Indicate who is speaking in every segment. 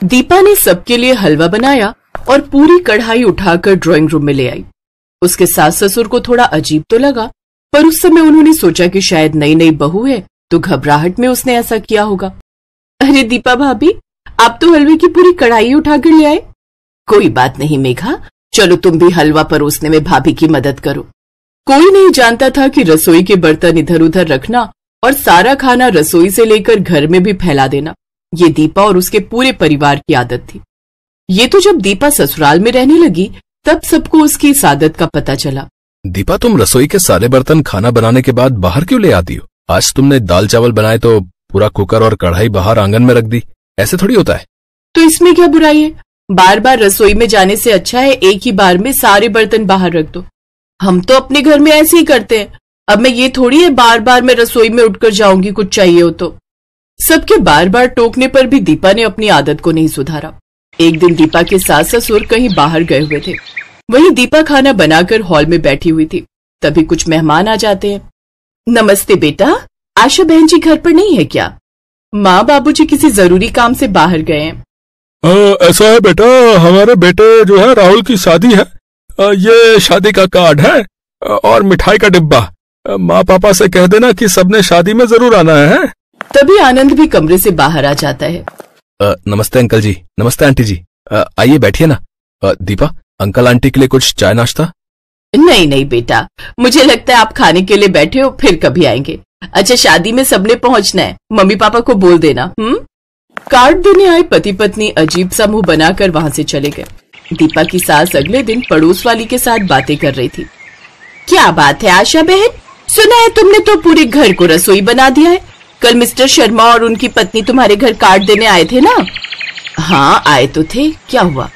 Speaker 1: दीपा ने सबके लिए हलवा बनाया और पूरी कढ़ाई उठाकर ड्राइंग रूम में ले आई। उसके सास ससुर को थोड़ा अजीब तो लगा, पर उस समय उन्होंने सोचा कि शायद नई नई बहू है तो घबराहट में उसने ऐसा किया होगा। अरे दीपा भाभी, आप तो हलवे की पूरी कढ़ाई उठाकर ले आए। कोई बात नहीं मेघा, चलो तुम भी हलवा परोसने में भाभी की मदद करो। कोई नहीं जानता था कि रसोई के बर्तन इधर उधर रखना और सारा खाना रसोई से लेकर घर में भी फैला देना, ये दीपा और उसके पूरे परिवार की आदत थी। ये तो जब दीपा ससुराल में रहने लगी तब सबको उसकी इस आदत का पता चला।
Speaker 2: दीपा, तुम रसोई के सारे बर्तन खाना बनाने के बाद बाहर क्यों ले आती हो? आज तुमने दाल चावल बनाए तो पूरा कुकर और कढ़ाई बाहर आंगन में रख दी, ऐसे थोड़ी होता है।
Speaker 1: तो इसमें क्या बुराई है? बार बार रसोई में जाने से अच्छा है एक ही बार में सारे बर्तन बाहर रख दो। हम तो अपने घर में ऐसे ही करते हैं। अब मैं ये थोड़ी है बार बार मैं रसोई में उठकर जाऊंगी कुछ चाहिए हो तो। सबके बार बार टोकने पर भी दीपा ने अपनी आदत को नहीं सुधारा। एक दिन दीपा के सास ससुर कहीं बाहर गए हुए थे। वहीं दीपा खाना बनाकर हॉल में बैठी हुई थी। तभी कुछ मेहमान आ जाते हैं। नमस्ते बेटा, आशा बहन जी घर पर नहीं है क्या? माँ बाबूजी किसी जरूरी काम से बाहर गए हैं।
Speaker 2: ऐसा है बेटा, हमारे बेटे जो है राहुल की शादी है। ये शादी का कार्ड है और मिठाई का डिब्बा। माँ पापा से कह देना कि सबने शादी में जरूर आना है।
Speaker 1: तभी आनंद भी कमरे से बाहर आ जाता है।
Speaker 2: नमस्ते अंकल जी, नमस्ते आंटी जी, आइए बैठिए ना। दीपा, अंकल आंटी के लिए कुछ चाय नाश्ता?
Speaker 1: नहीं नहीं बेटा, मुझे लगता है आप खाने के लिए बैठे हो, फिर कभी आएंगे। अच्छा, शादी में सबने पहुंचना है, मम्मी पापा को बोल देना। कार्ड देने आए पति पत्नी अजीब सा मुंह बनाकर वहां से चले गए। दीपा की सास अगले दिन पड़ोस वाली के साथ बातें कर रही थी। क्या बात है आशा बहन, सुना है तुमने तो पूरे घर को रसोई बना दिया है। कल मिस्टर शर्मा और उनकी पत्नी तुम्हारे घर कार्ड देने आए थे ना? हाँ आए तो थे, क्या हुआ?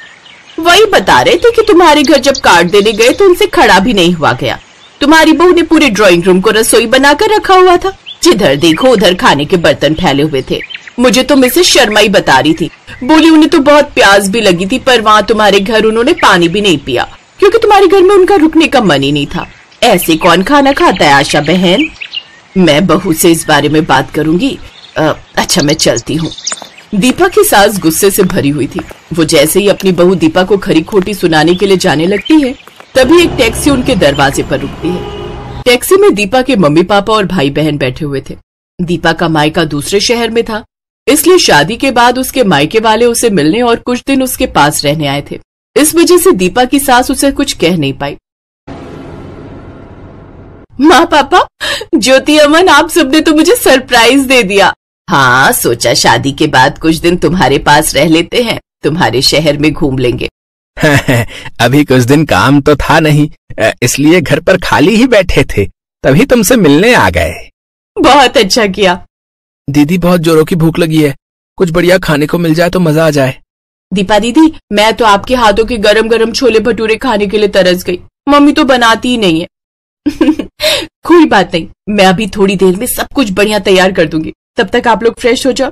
Speaker 1: वही बता रहे थे कि तुम्हारे घर जब कार्ड देने गए तो उनसे खड़ा भी नहीं हुआ गया। तुम्हारी बहू ने पूरे ड्राइंग रूम को रसोई बनाकर रखा हुआ था। जिधर देखो उधर खाने के बर्तन फैले हुए थे। मुझे तो मिसेस शर्मा ही बता रही थी, बोली उन्हें तो बहुत प्यास भी लगी थी, पर वहाँ तुम्हारे घर उन्होंने पानी भी नहीं पिया क्योंकि तुम्हारे घर में उनका रुकने का मन ही नहीं था। ऐसे कौन खाना खाता है आशा बहन? मैं बहू से इस बारे में बात करूंगी। अच्छा मैं चलती हूँ। दीपा की सास गुस्से से भरी हुई थी। वो जैसे ही अपनी बहू दीपा को खरी खोटी सुनाने के लिए जाने लगती है, तभी एक टैक्सी उनके दरवाजे पर रुकती है। टैक्सी में दीपा के मम्मी पापा और भाई बहन बैठे हुए थे। दीपा का मायका दूसरे शहर में था, इसलिए शादी के बाद उसके मायके वाले उसे मिलने और कुछ दिन उसके पास रहने आए थे। इस वजह से दीपा की सास उसे कुछ कह नहीं पाई। माँ पापा, ज्योति अमन, आप सबने तो मुझे सरप्राइज दे दिया। हाँ, सोचा शादी के बाद कुछ दिन तुम्हारे पास रह लेते हैं, तुम्हारे शहर में घूम लेंगे।
Speaker 2: अभी कुछ दिन काम तो था नहीं, इसलिए घर पर खाली ही बैठे थे, तभी तुमसे मिलने आ गए।
Speaker 1: बहुत अच्छा किया।
Speaker 2: दीदी, बहुत जोरों की भूख लगी है, कुछ बढ़िया खाने को मिल जाए तो मजा आ जाए।
Speaker 1: दीपा दीदी, मैं तो आपके हाथों के गरम गरम छोले भटूरे खाने के लिए तरस गई। मम्मी तो बनाती ही नहीं है। कोई बात नहीं, मैं अभी थोड़ी देर में सब कुछ बढ़िया तैयार कर दूंगी, तब तक आप लोग फ्रेश हो जाओ।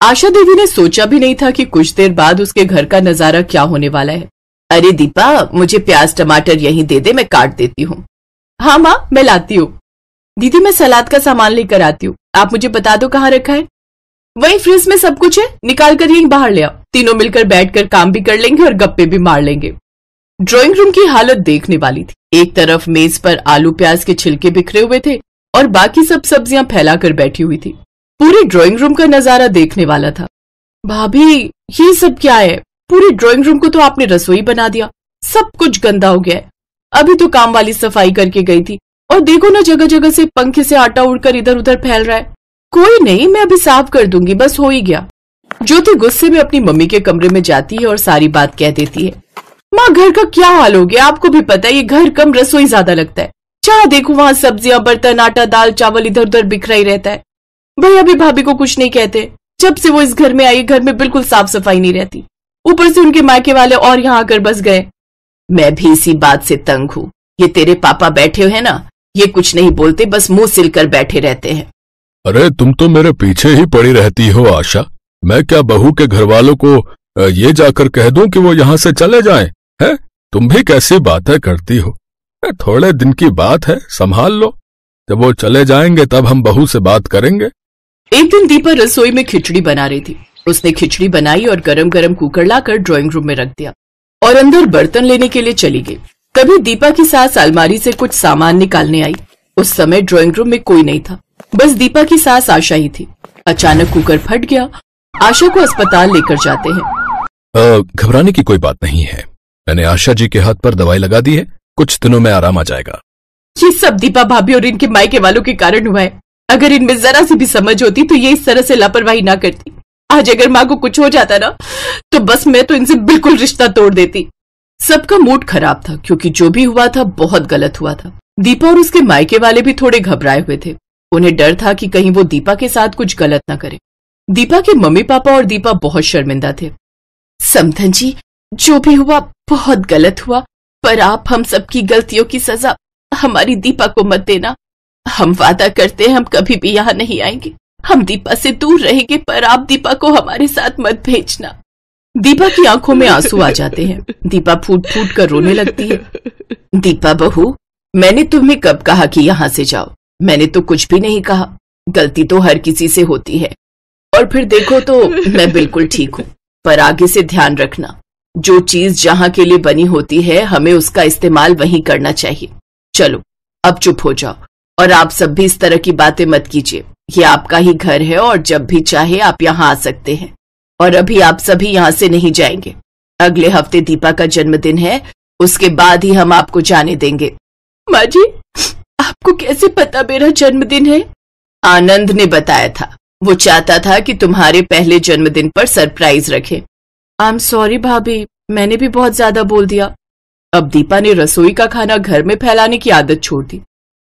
Speaker 1: आशा देवी ने सोचा भी नहीं था कि कुछ देर बाद उसके घर का नजारा क्या होने वाला है। अरे दीपा, मुझे प्याज टमाटर यहीं दे दे, मैं काट देती हूँ। हाँ माँ, मैं लाती हूँ। दीदी, मैं सलाद का सामान लेकर आती हूँ, आप मुझे बता दो कहाँ रखा है। वही फ्रिज में सब कुछ है, निकाल कर यहीं बाहर ले आओ। तीनों मिलकर बैठकर काम भी कर लेंगे और गप्पे भी मार लेंगे। ड्राइंग रूम की हालत देखने वाली थी। एक तरफ मेज पर आलू प्याज के छिलके बिखरे हुए थे और बाकी सब सब्जियां फैलाकर बैठी हुई थी। पूरे ड्राइंग रूम का नजारा देखने वाला था। भाभी, ये सब क्या है? पूरे ड्राइंग रूम को तो आपने रसोई बना दिया, सब कुछ गंदा हो गया है। अभी तो काम वाली सफाई करके गई थी और देखो ना, जगह जगह से पंखे से आटा उड़कर इधर उधर फैल रहा है। कोई नहीं, मैं अभी साफ कर दूंगी, बस हो ही गया। ज्योति गुस्से में अपनी मम्मी के कमरे में जाती है और सारी बात कह देती है। माँ, घर का क्या हाल हो गया? आपको भी पता है ये घर कम रसोई ज्यादा लगता है। जहाँ देखो वहाँ सब्जियां, बर्तन, आटा, दाल, चावल इधर उधर बिखरा ही रहता है। भैया भी भाभी को कुछ नहीं कहते। जब से वो इस घर में आई, घर में बिल्कुल साफ सफाई नहीं रहती। ऊपर से उनके मायके वाले और यहाँ आकर बस गए। मैं भी इसी बात से तंग हूँ। ये तेरे पापा बैठे हैं ना, ये कुछ नहीं बोलते, बस मुंह सिलकर बैठे रहते हैं।
Speaker 2: अरे तुम तो मेरे पीछे ही पड़ी रहती हो आशा। मैं क्या बहू के घर वालों को ये जाकर कह दूं कि वो यहाँ से चले जाएं? है, तुम भी कैसी बातें करती हो। थोड़े दिन की बात है, संभाल लो। जब वो चले जाएंगे तब हम बहू से बात करेंगे।
Speaker 1: एक दिन दीपा रसोई में खिचड़ी बना रही थी। उसने खिचड़ी बनाई और गरम गरम कुकर लाकर ड्राइंग रूम में रख दिया और अंदर बर्तन लेने के लिए चली गई। तभी दीपा की सास अलमारी से कुछ सामान निकालने आई। उस समय ड्राइंग रूम में कोई नहीं था, बस दीपा की सास आशा ही थी। अचानक कुकर फट गया। आशा को अस्पताल लेकर जाते हैं।
Speaker 2: घबराने की कोई बात नहीं है, मैंने आशा जी के हाथ पर दवाई लगा दी है, कुछ दिनों में आराम आ जाएगा।
Speaker 1: ये सब दीपा भाभी और इनके मायके वालों के कारण हुआ है। अगर इनमें जरा सी भी समझ होती तो ये इस तरह से लापरवाही ना करती। आज अगर माँ को कुछ हो जाता ना तो बस मैं तो इनसे बिल्कुल रिश्ता तोड़ देती। सबका मूड खराब था क्योंकि जो भी हुआ था बहुत गलत हुआ था। दीपा और उसके मायके वाले भी थोड़े घबराए हुए थे। उन्हें डर था कि कहीं वो दीपा के साथ कुछ गलत ना करे। दीपा के मम्मी पापा और दीपा बहुत शर्मिंदा थे। समधन जी, जो भी हुआ बहुत गलत हुआ, पर आप हम सबकी गलतियों की सजा हमारी दीपा को मत देना। हम वादा करते हैं हम कभी भी यहाँ नहीं आएंगे। हम दीपा से दूर रहेंगे, पर आप दीपा को हमारे साथ मत भेजना। दीपा की आंखों में आंसू आ जाते हैं। दीपा फूट फूट कर रोने लगती है। दीपा बहू, मैंने तुम्हें कब कहा कि यहाँ से जाओ? मैंने तो कुछ भी नहीं कहा। गलती तो हर किसी से होती है। और फिर देखो तो मैं बिल्कुल ठीक हूँ, पर आगे से ध्यान रखना, जो चीज जहाँ के लिए बनी होती है हमें उसका इस्तेमाल वहीं करना चाहिए। चलो अब चुप हो जाओ और आप सब भी इस तरह की बातें मत कीजिए। ये आपका ही घर है और जब भी चाहे आप यहाँ आ सकते हैं। और अभी आप सभी यहाँ से नहीं जाएंगे। अगले हफ्ते दीपा का जन्मदिन है, उसके बाद ही हम आपको जाने देंगे। माँ जी, आपको कैसे पता मेरा जन्मदिन है? आनंद ने बताया था। वो चाहता था कि तुम्हारे पहले जन्मदिन पर सरप्राइज रखे। आई एम सॉरी भाभी, मैंने भी बहुत ज्यादा बोल दिया। अब दीपा ने रसोई का खाना घर में फैलाने की आदत छोड़ दी।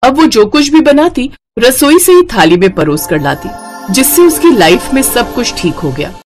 Speaker 1: अब वो जो कुछ भी बनाती रसोई से ही थाली में परोस कर लाती, जिससे उसकी लाइफ में सब कुछ ठीक हो गया।